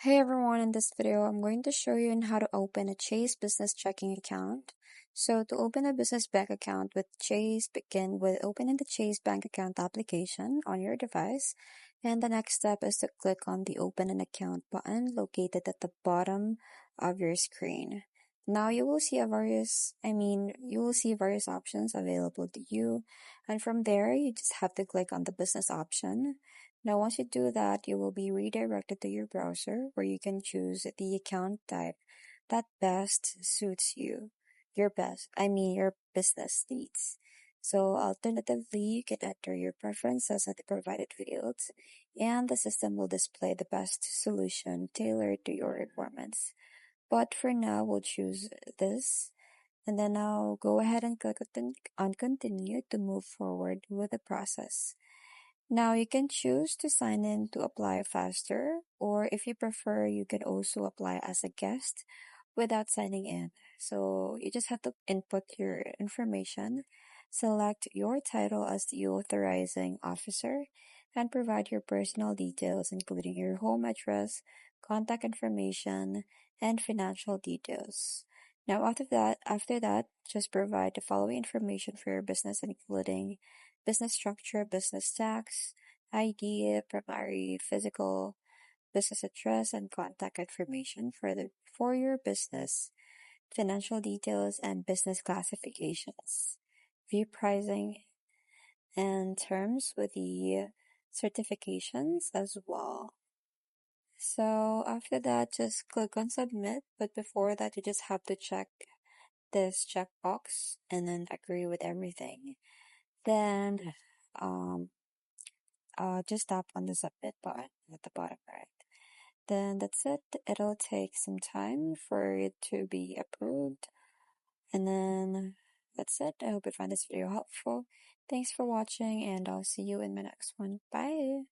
Hey everyone, in this video, I'm going to show you on how to open a Chase business checking account. So to open a business bank account with Chase, begin with opening the Chase bank account application on your device. And the next step is to click on the open an account button located at the bottom of your screen. Now you will see various options available to you. And from there, you just have to click on the business option. Now, once you do that, you will be redirected to your browser where you can choose the account type that best suits your business needs. So, alternatively, you can enter your preferences at the provided fields, and the system will display the best solution tailored to your requirements. But for now, we'll choose this, and then I'll go ahead and click on continue to move forward with the process. Now you can choose to sign in to apply faster, or if you prefer, you can also apply as a guest without signing in. So you just have to input your information, select your title as the authorizing officer, and provide your personal details, including your home address, contact information, and financial details. Now, after that, just provide the following information for your business, including business structure, business tax, ID, primary physical business address, and contact information for your business, financial details, and business classifications. View pricing and terms with the certifications as well. So after that, just click on submit. But before that, you just have to check this checkbox and then agree with everything. Then, um, just tap on the submit button at the bottom right. Then that's it. It'll take some time for it to be approved. And then that's it. I hope you find this video helpful. Thanks for watching, and I'll see you in my next one. Bye.